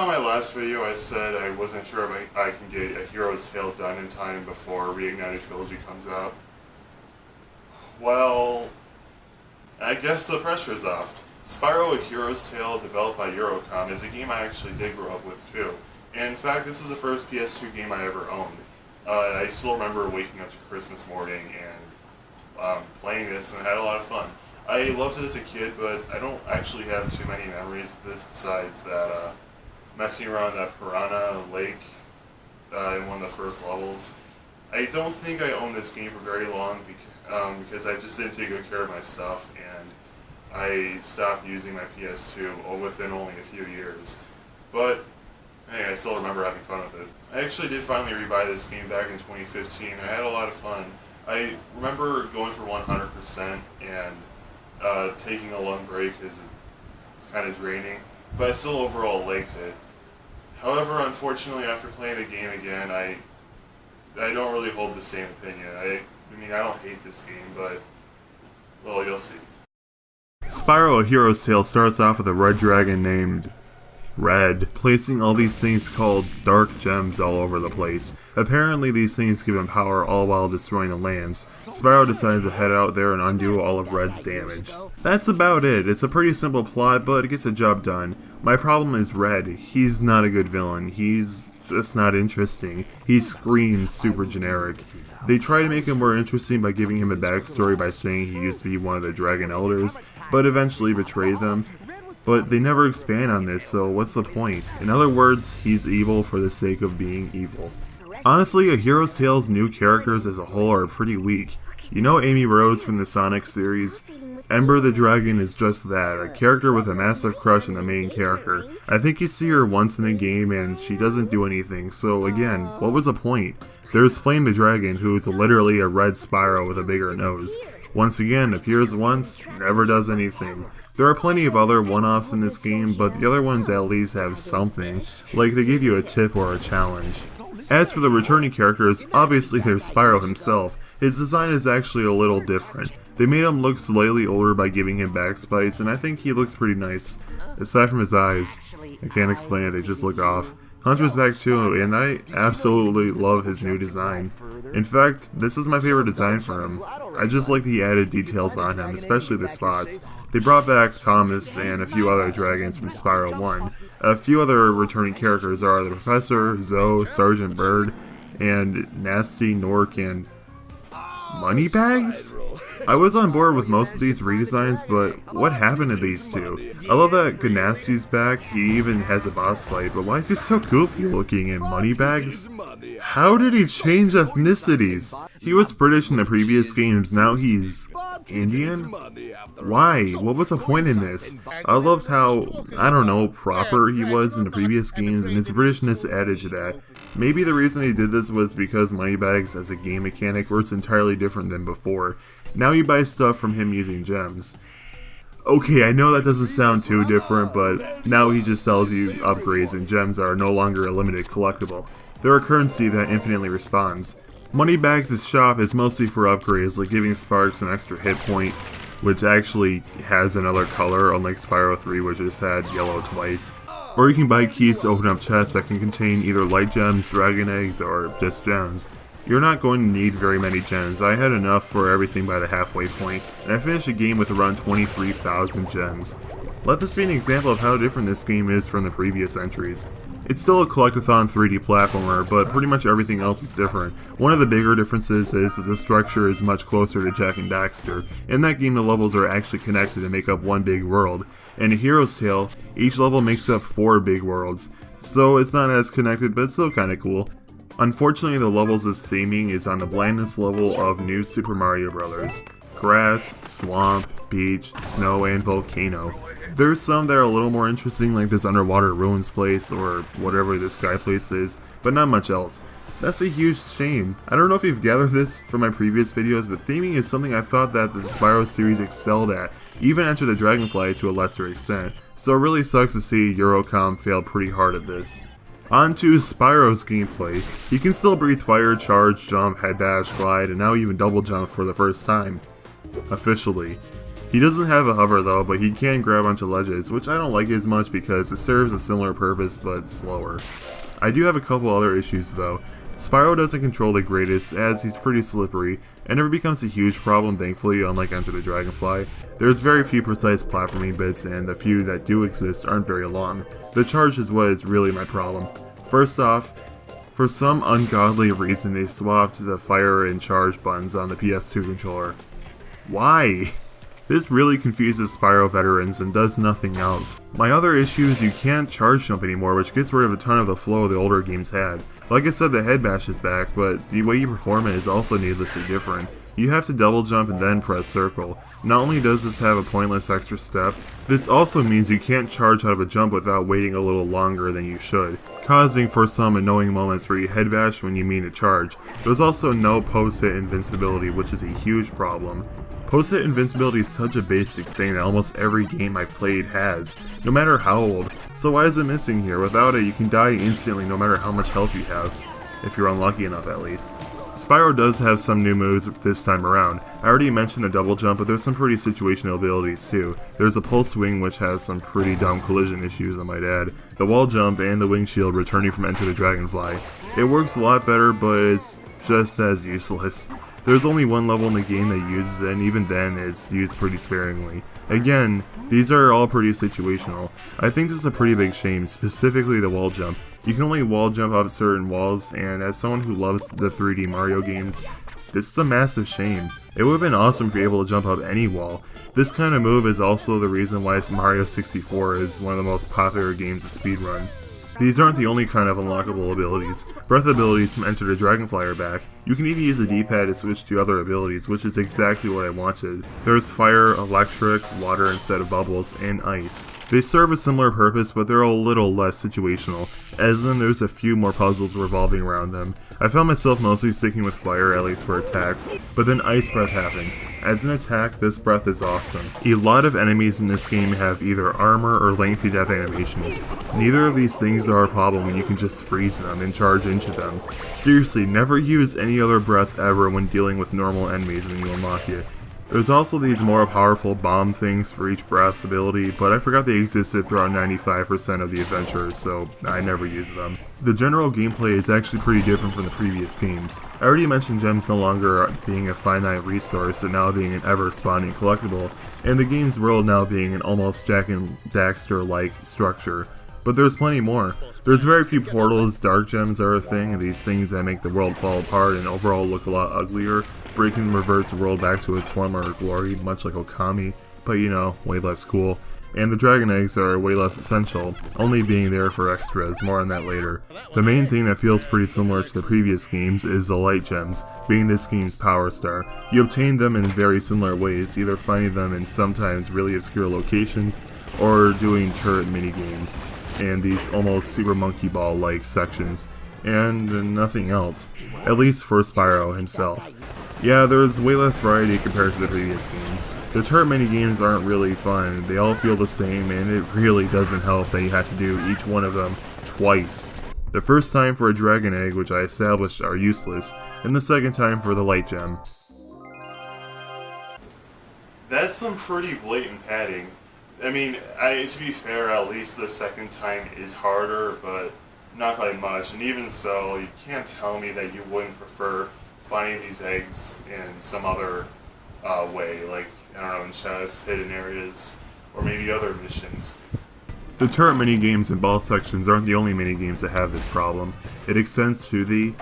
on my last video I said I wasn't sure if I can get a Hero's Tale done in time before Reignited Trilogy comes out. Well, I guess the pressure's off. Spyro: A Hero's Tale, developed by Eurocom, is a game I actually did grow up with too. And in fact, this is the first PS2 game I ever owned. I still remember waking up to Christmas morning and playing this, and I had a lot of fun. I loved it as a kid, but I don't actually have too many memories of this besides that messing around that piranha lake in one of the first levels. I don't think I owned this game for very long because I just didn't take good care of my stuff, and I stopped using my PS2 within only a few years. But hey, I still remember having fun with it. I actually did finally rebuy this game back in 2015. I had a lot of fun. I remember going for 100% and taking a long break because it's kind of draining, but I still overall liked it. However, unfortunately, after playing the game again, I don't really hold the same opinion. I mean, I don't hate this game, but, well, you'll see. Spyro: A Hero's Tale starts off with a red dragon named Red, placing all these things called dark gems all over the place. Apparently these things give him power all while destroying the lands. Spyro decides to head out there and undo all of Red's damage. That's about it. It's a pretty simple plot, but it gets the job done. My problem is Red. He's not a good villain. He's just not interesting. He screams super generic. They try to make him more interesting by giving him a backstory by saying he used to be one of the Dragon Elders, but eventually betrayed them. But they never expand on this, so what's the point? In other words, he's evil for the sake of being evil. Honestly, A Hero's Tale's new characters as a whole are pretty weak. You know Amy Rose from the Sonic series? Ember the Dragon is just that, a character with a massive crush on the main character. I think you see her once in a game and she doesn't do anything, so again, what was the point? There's Flame the Dragon, who's literally a red Spyro with a bigger nose. Once again, appears once, never does anything. There are plenty of other one-offs in this game, but the other ones at least have something, like they give you a tip or a challenge. As for the returning characters, obviously there's Spyro himself. His design is actually a little different. They made him look slightly older by giving him back spikes, and I think he looks pretty nice. Aside from his eyes. I can't explain it, they just look off. Hunter's back too, and I absolutely love his new design. In fact, this is my favorite design for him. I just like the added details on him, especially the spots. They brought back Thomas and a few other dragons from Spyro 1. A few other returning characters are the Professor, Zoe, Sergeant Bird, and Nasty, Nork, and Moneybags? I was on board with most of these redesigns, but what happened to these two? I love that Gnasty's back, he even has a boss fight, but why is he so goofy looking in Moneybags? How did he change ethnicities? He was British in the previous games, now he's Indian? Why? What was the point in this? I loved how, I don't know, proper he was in the previous games, and his Britishness added to that. Maybe the reason he did this was because Moneybags as a game mechanic works entirely different than before. Now you buy stuff from him using gems. Okay, I know that doesn't sound too different, but now he just sells you upgrades and gems are no longer a limited collectible. They're a currency that infinitely responds. Moneybags' shop is mostly for upgrades, like giving Sparks an extra hit point, which actually has another color, unlike Spyro 3 which just had yellow twice. Or you can buy keys to open up chests that can contain either light gems, dragon eggs, or just gems. You're not going to need very many gems. I had enough for everything by the halfway point, and I finished the game with around 23,000 gems. Let this be an example of how different this game is from the previous entries. It's still a collectathon 3D platformer, but pretty much everything else is different. One of the bigger differences is that the structure is much closer to Jak and Daxter. In that game the levels are actually connected to make up one big world. In A Hero's Tale, each level makes up 4 big worlds, so it's not as connected but it's still kinda cool. Unfortunately, the levels' theming is on the blandest level of New Super Mario Bros. Grass, swamp, beach, snow, and volcano. There's some that are a little more interesting, like this underwater ruins place or whatever this sky place is, but not much else. That's a huge shame. I don't know if you've gathered this from my previous videos, but theming is something I thought that the Spyro series excelled at, even Enter the Dragonfly to a lesser extent, so it really sucks to see Eurocom fail pretty hard at this. On to Spyro's gameplay. He can still breathe fire, charge, jump, head dash, glide, and now even double jump for the first time. Officially. He doesn't have a hover though, but he can grab onto ledges, which I don't like as much because it serves a similar purpose but slower. I do have a couple other issues though. Spyro doesn't control the greatest, as he's pretty slippery, and never becomes a huge problem thankfully, unlike Enter the Dragonfly. There's very few precise platforming bits, and the few that do exist aren't very long. The charge is what is really my problem. First off, for some ungodly reason they swapped the fire and charge buttons on the PS2 controller. Why? This really confuses Spyro veterans and does nothing else. My other issue is you can't charge jump anymore, which gets rid of a ton of the flow the older games had. Like I said, the head bash is back, but the way you perform it is also needlessly different. You have to double jump and then press circle. Not only does this have a pointless extra step, this also means you can't charge out of a jump without waiting a little longer than you should, causing for some annoying moments where you head bash when you mean to charge. There's also no post-hit invincibility, which is a huge problem. Post-hit invincibility is such a basic thing that almost every game I've played has, no matter how old, so why is it missing here? Without it, you can die instantly no matter how much health you have, if you're unlucky enough at least. Spyro does have some new moves this time around. I already mentioned the double jump, but there's some pretty situational abilities too. There's a pulse wing which has some pretty dumb collision issues I might add, the wall jump, and the wing shield returning from Enter the Dragonfly. It works a lot better, but it's just as useless. There's only one level in the game that uses it, and even then it's used pretty sparingly. Again, these are all pretty situational. I think this is a pretty big shame, specifically the wall jump. You can only wall jump up certain walls, and as someone who loves the 3D Mario games, this is a massive shame. It would have been awesome if you're able to jump up any wall. This kind of move is also the reason why Mario 64 is one of the most popular games to speedrun. These aren't the only kind of unlockable abilities. Breath abilities from Enter the Dragonfly are back. You can even use the D-pad to switch to other abilities, which is exactly what I wanted. There's fire, electric, water instead of bubbles, and ice. They serve a similar purpose, but they're a little less situational, as in there's a few more puzzles revolving around them. I found myself mostly sticking with fire, at least for attacks, but then ice breath happened. As an attack, this breath is awesome. A lot of enemies in this game have either armor or lengthy death animations. Neither of these things are a problem when you can just freeze them and charge into them. Seriously, never use any other breath ever when dealing with normal enemies when you unlock it. There's also these more powerful bomb things for each breath ability, but I forgot they existed throughout 95% of the adventures, so I never used them. The general gameplay is actually pretty different from the previous games. I already mentioned gems no longer being a finite resource and now being an ever-spawning collectible, and the game's world now being an almost Jak and Daxter-like structure. But there's plenty more. There's very few portals, dark gems are a thing, and these things that make the world fall apart and overall look a lot uglier. Breaking reverts the world back to its former glory, much like Okami, but you know, way less cool. And the dragon eggs are way less essential, only being there for extras, more on that later. The main thing that feels pretty similar to the previous games is the light gems, being this game's power star. You obtain them in very similar ways, either finding them in sometimes really obscure locations, or doing turret minigames, and these almost Super Monkey Ball-like sections, and nothing else, at least for Spyro himself. Yeah, there's way less variety compared to the previous games. The turret minigames aren't really fun, they all feel the same, and it really doesn't help that you have to do each one of them twice. The first time for a dragon egg, which I established are useless, and the second time for the light gem. That's some pretty blatant padding. I mean, to be fair, at least the second time is harder, but not by much, and even so, you can't tell me that you wouldn't prefer finding these eggs in some other way, like, I don't know, in chests, hidden areas, or maybe other missions. The turret minigames and ball sections aren't the only minigames that have this problem. It extends to the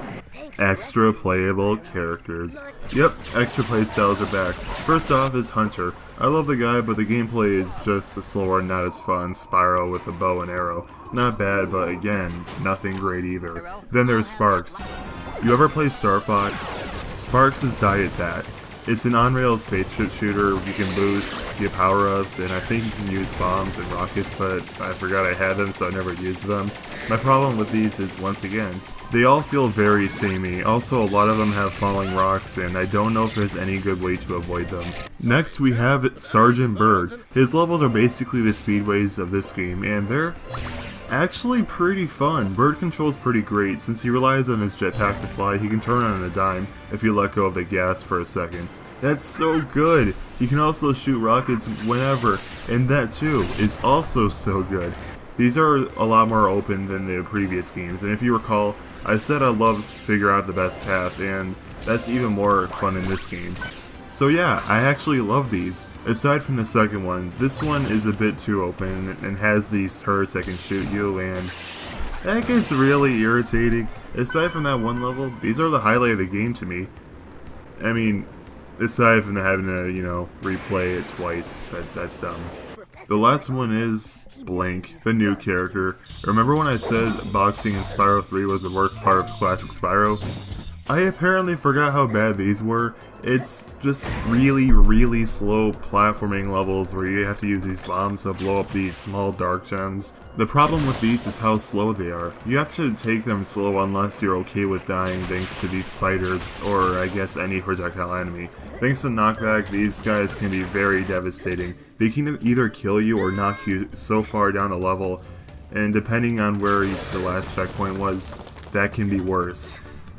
extra playable characters. Yep, extra playstyles are back. First off is Hunter. I love the guy, but the gameplay is just a slower and not as fun Spyro with a bow and arrow. Not bad, but again, nothing great either. Then there's Sparks. You ever play Star Fox? Sparks is died at that. It's an on-rails spaceship shooter. You can boost, get power-ups, and I think you can use bombs and rockets, but I forgot I had them, so I never used them. My problem with these is, once again, they all feel very samey. Also, a lot of them have falling rocks, and I don't know if there's any good way to avoid them. Next, we have Sergeant Bird. His levels are basically the speedways of this game, and they're actually pretty fun. Bird control's pretty great. Since he relies on his jetpack to fly, he can turn on a dime if you let go of the gas for a second. That's so good! You can also shoot rockets whenever, and that too is also so good. These are a lot more open than the previous games, and if you recall, I said I love figure out the best path, and that's even more fun in this game. So yeah, I actually love these. Aside from the second one, this one is a bit too open and has these turrets that can shoot you, and that gets really irritating. Aside from that one level, these are the highlight of the game to me. I mean, aside from having to, you know, replay it twice, that's dumb. The last one is Blank, the new character. Remember when I said boxing in Spyro 3 was the worst part of classic Spyro? I apparently forgot how bad these were. It's just really slow platforming levels where you have to use these bombs to blow up these small dark gems. The problem with these is how slow they are. You have to take them slow unless you're okay with dying thanks to these spiders, or I guess any projectile enemy. Thanks to knockback, these guys can be very devastating. They can either kill you or knock you so far down a level, and depending on where the last checkpoint was, that can be worse.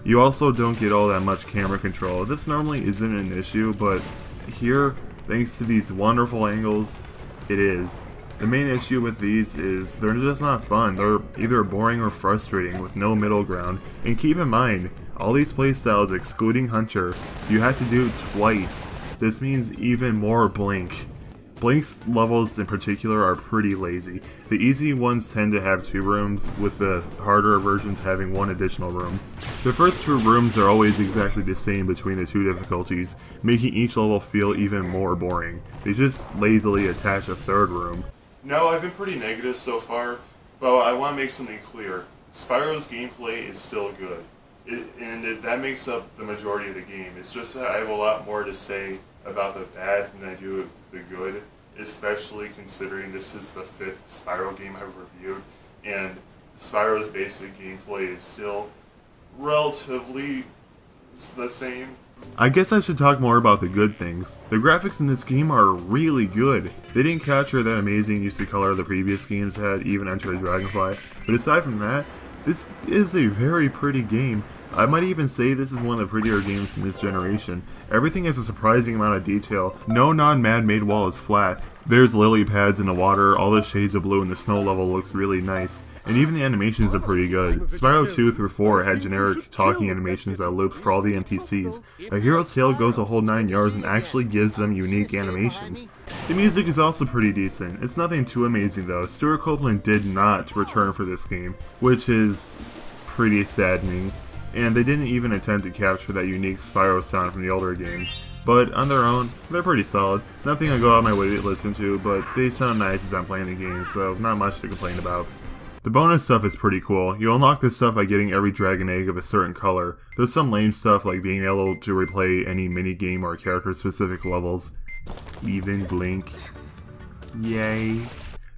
You also don't get all that much camera control. This normally isn't an issue, but here, thanks to these wonderful angles, it is. The main issue with these is they're just not fun. They're either boring or frustrating with no middle ground. And keep in mind, all these playstyles excluding Hunter, you have to do twice. This means even more Blink. Blink's levels in particular are pretty lazy. The easy ones tend to have 2 rooms, with the harder versions having 1 additional room. The first 2 rooms are always exactly the same between the 2 difficulties, making each level feel even more boring. They just lazily attach a 3rd room. No, I've been pretty negative so far, but I want to make something clear. Spyro's gameplay is still good, that makes up the majority of the game. It's just that I have a lot more to say about the bad than I do the good, especially considering this is the 5th Spyro game I've reviewed, and Spyro's basic gameplay is still relatively the same. I guess I should talk more about the good things. The graphics in this game are really good. They didn't capture that amazing use of color the previous games had, even Enter the Dragonfly, but aside from that, this is a very pretty game. I might even say this is one of the prettier games from this generation. Everything has a surprising amount of detail. No non-man-made wall is flat. There's lily pads in the water, all the shades of blue, and the snow level looks really nice. And even the animations are pretty good. Spyro 2 through 4 had generic talking animations that looped for all the NPCs. A Hero's Tale goes a whole 9 yards and actually gives them unique animations. The music is also pretty decent. It's nothing too amazing though. Stuart Copeland did not return for this game, which is pretty saddening. And they didn't even attempt to capture that unique Spyro sound from the older games. But on their own, they're pretty solid. Nothing I go out of my way to listen to, but they sound nice as I'm playing the game, so not much to complain about. The bonus stuff is pretty cool. You unlock this stuff by getting every dragon egg of a certain color. There's some lame stuff like being able to replay any minigame or character-specific levels. Even Blink. Yay.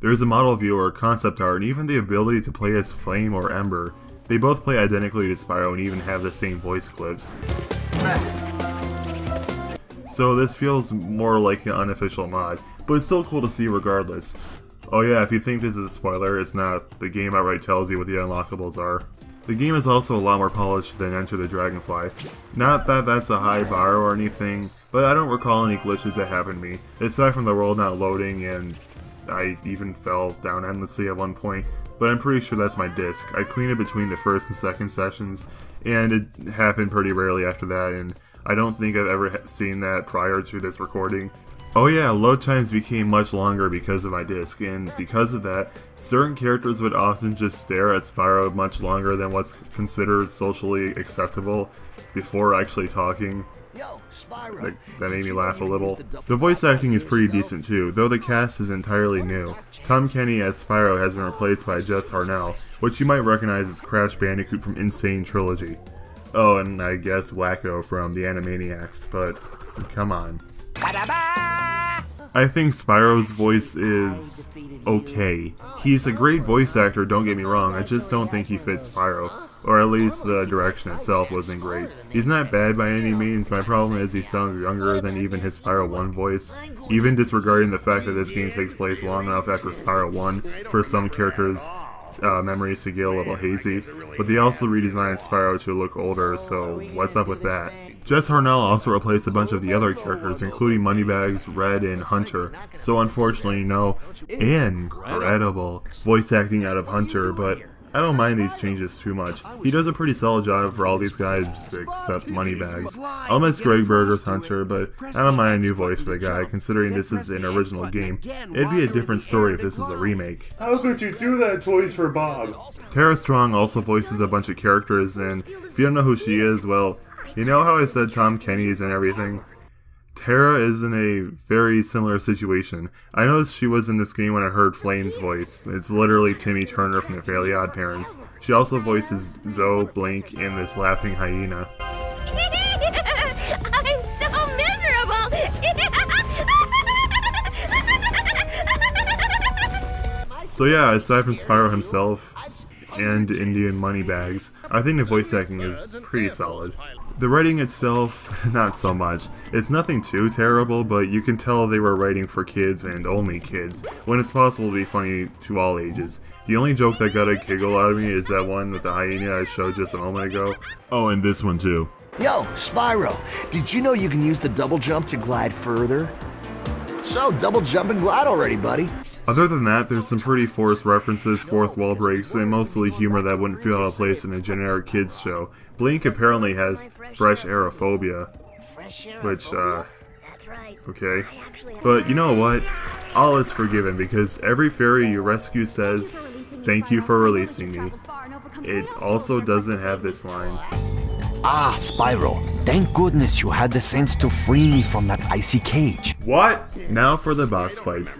There's a model viewer, concept art, and even the ability to play as Flame or Ember. They both play identically to Spyro and even have the same voice clips. So this feels more like an unofficial mod, but it's still cool to see regardless. Oh yeah, if you think this is a spoiler, it's not. The game outright tells you what the unlockables are. The game is also a lot more polished than Enter the Dragonfly. Not that that's a high bar or anything, but I don't recall any glitches that happened to me, aside from the world not loading, and I even fell down endlessly at one point, but I'm pretty sure that's my disc. I cleaned it between the first and second sessions, and it happened pretty rarely after that, and I don't think I've ever seen that prior to this recording. Oh yeah, load times became much longer because of my disc, and because of that, certain characters would often just stare at Spyro much longer than what's considered socially acceptable before actually talking. That made me laugh a little. The voice acting is pretty decent too, though the cast is entirely new. Tom Kenny as Spyro has been replaced by Jess Harnell, which you might recognize as Crash Bandicoot from Insane Trilogy. Oh, and I guess Wacko from the Animaniacs, but come on. I think Spyro's voice is okay. He's a great voice actor, don't get me wrong, I just don't think he fits Spyro. Or at least the direction itself wasn't great. He's not bad by any means, my problem is he sounds younger than even his Spyro 1 voice, even disregarding the fact that this game takes place long enough after Spyro 1 for some characters' memories to get a little hazy, but they also redesigned Spyro to look older, so what's up with that? Jess Harnell also replaced a bunch of the other characters, including Moneybags, Red, and Hunter. So unfortunately, no incredible voice acting out of Hunter, but I don't mind these changes too much. He does a pretty solid job for all these guys except Moneybags. I'll miss Greg Berger's Hunter, but I don't mind a new voice for the guy, considering this is an original game. It'd be a different story if this was a remake. How could you do that, Toys for Bob? Tara Strong also voices a bunch of characters, and if you don't know who she is, well, you know how I said Tom Kenny's and everything? Tara is in a very similar situation. I noticed she was in this game when I heard Flame's voice. It's literally Timmy Turner from the Fairly Odd Parents. She also voices Zoe, Blink, and this laughing hyena. I'm so miserable! So yeah, aside from Spyro himself and Indian Moneybags, I think the voice acting is pretty solid. The writing itself, not so much. It's nothing too terrible, but you can tell they were writing for kids and only kids, when it's possible to be funny to all ages. The only joke that got a giggle out of me is that one with the hyena I showed just a moment ago. Oh, and this one too. Yo, Spyro, did you know you can use the double jump to glide further? So, double jump and glide already, buddy. Other than that, there's some pretty forced references, fourth wall breaks, and mostly humor that wouldn't feel out of place in a generic kids show. Blink apparently has fresh aerophobia, which, okay. But you know what? All is forgiven because every fairy you rescue says, "Thank you for releasing me." It also doesn't have this line. Ah, Spyro, thank goodness you had the sense to free me from that icy cage. What? Now for the boss fights.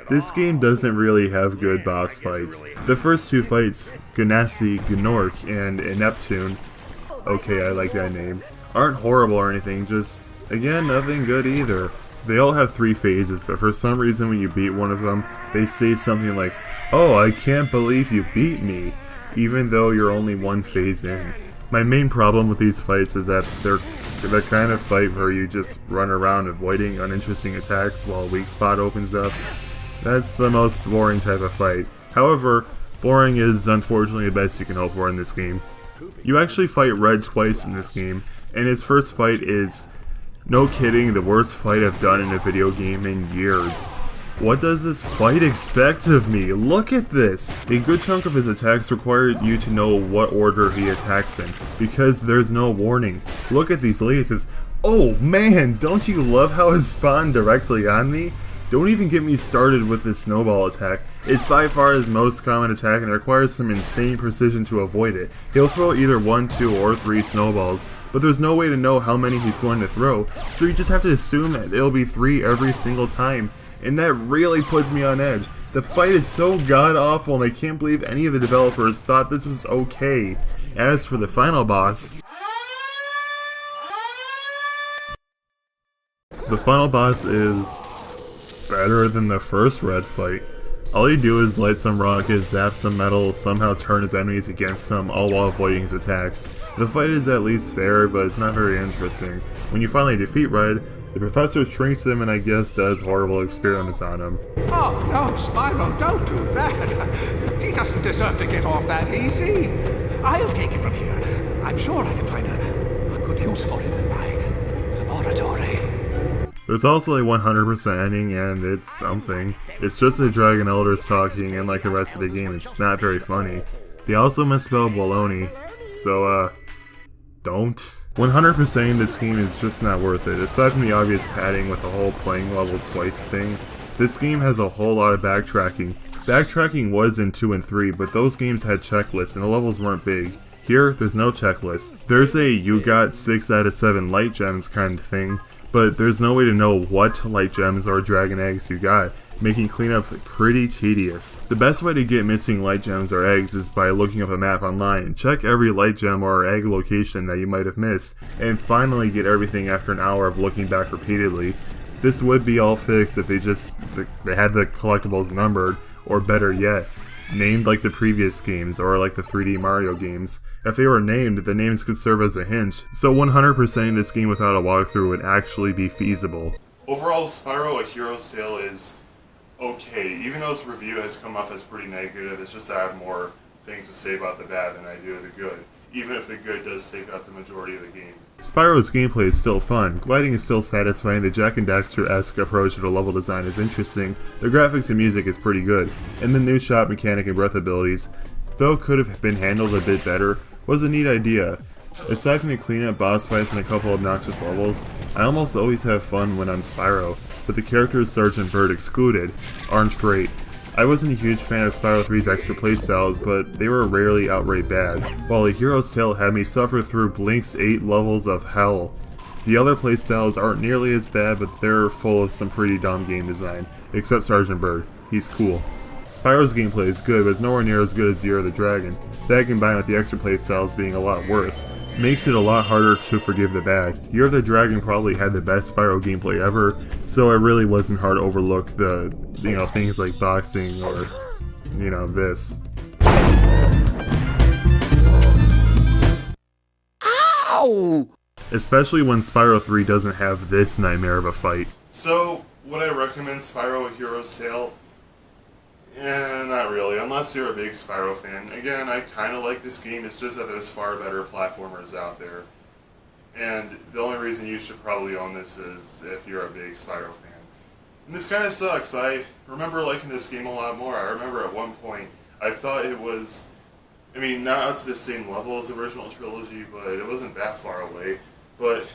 This game doesn't really have good boss fights. The first two fights, Ganassi, Gnork, and Neptune, okay, I like that name, aren't horrible or anything, just, again, nothing good either. They all have 3 phases, but for some reason when you beat one of them, they say something like, "Oh, I can't believe you beat me," even though you're only 1 phase in. My main problem with these fights is that they're the kind of fight where you just run around avoiding uninteresting attacks while a weak spot opens up. That's the most boring type of fight. However, boring is unfortunately the best you can hope for in this game. You actually fight Red twice in this game, and his first fight is, no kidding, the worst fight I've done in a video game in years. What does this fight expect of me? Look at this! A good chunk of his attacks require you to know what order he attacks in, because there's no warning. Look at these lasers. Oh man, don't you love how it spawned directly on me? Don't even get me started with this snowball attack. It's by far his most common attack and it requires some insane precision to avoid it. He'll throw either 1, 2, or 3 snowballs, but there's no way to know how many he's going to throw, so you just have to assume that it'll be 3 every single time. And that really puts me on edge. The fight is so god-awful and I can't believe any of the developers thought this was okay. As for the final boss... the final boss is better than the first Red fight. All you do is light some rockets, zap some metal, somehow turn his enemies against him, all while avoiding his attacks. The fight is at least fair, but it's not very interesting. When you finally defeat Red, the professor shrinks him and I guess does horrible experiments on him. Oh, no, Spyro, don't do that. He doesn't deserve to get off that easy. I'll take it from here. I'm sure I can find a good use for him in my laboratory. There's also a 100% ending, and it's something. It's just the Dragon Elders talking, and like the rest of the game, it's not very funny. They also misspell baloney, so, don't. 100%ing this game is just not worth it. Aside from the obvious padding with the whole playing levels twice thing, this game has a whole lot of backtracking. Backtracking was in 2 and 3, but those games had checklists and the levels weren't big. Here, there's no checklist. There's a you got 6 out of 7 light gems kind of thing, but there's no way to know what light gems or dragon eggs you got, making cleanup pretty tedious. The best way to get missing light gems or eggs is by looking up a map online, check every light gem or egg location that you might have missed, and finally get everything after an hour of looking back repeatedly. This would be all fixed if they had the collectibles numbered, or better yet, named like the previous games or like the 3D Mario games. If they were named, the names could serve as a hint, so 100%ing this game without a walkthrough would actually be feasible. Overall, Spyro: A Hero's Tale is okay. Even though its review has come off as pretty negative, it's just to add more things to say about the bad than I do the good, even if the good does take up the majority of the game. Spyro's gameplay is still fun, gliding is still satisfying, the Jak and Daxter-esque approach to the level design is interesting, the graphics and music is pretty good, and the new shot mechanic and breath abilities, though could have been handled a bit better, was a neat idea. Aside from the cleanup boss fights and a couple obnoxious levels, I almost always have fun when I'm Spyro, but the characters Sergeant Bird excluded aren't great. I wasn't a huge fan of Spyro 3's extra playstyles, but they were rarely outright bad, while A Hero's Tale had me suffer through Blink's 8 levels of hell. The other playstyles aren't nearly as bad, but they're full of some pretty dumb game design, except Sergeant Bird. He's cool. Spyro's gameplay is good, but it's nowhere near as good as Year of the Dragon. That combined with the extra playstyles being a lot worse, makes it a lot harder to forgive the bad. Year of the Dragon probably had the best Spyro gameplay ever, so it really wasn't hard to overlook the, things like boxing or, this. Ow! Especially when Spyro 3 doesn't have this nightmare of a fight. So, would I recommend Spyro: A Hero's Tale? Not really, unless you're a big Spyro fan. Again, I kind of like this game, it's just that there's far better platformers out there. And the only reason you should probably own this is if you're a big Spyro fan. And this kind of sucks. I remember liking this game a lot more. I remember at one point, I thought it was, not up to the same level as the original trilogy, but it wasn't that far away. But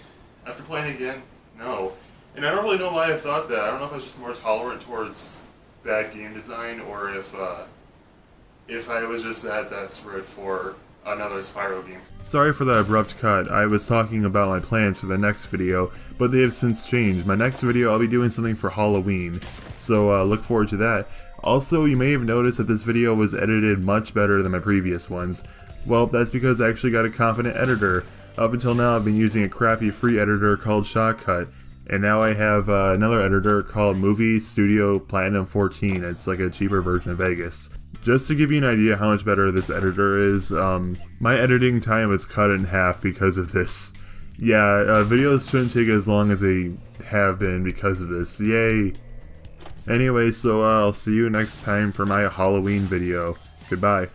after playing again, no. And I don't really know why I thought that. I don't know if I was just more tolerant towards bad game design, or if I was just that desperate for another Spyro game. Sorry for the abrupt cut. I was talking about my plans for the next video, but they have since changed. My next video I'll be doing something for Halloween, so look forward to that. Also, you may have noticed that this video was edited much better than my previous ones. Well, that's because I actually got a competent editor. Up until now I've been using a crappy free editor called Shotcut. And now I have another editor called Movie Studio Platinum 14. It's like a cheaper version of Vegas. Just to give you an idea how much better this editor is, my editing time was cut in half because of this. Yeah, videos shouldn't take as long as they have been because of this. Yay! Anyway, so I'll see you next time for my Halloween video. Goodbye.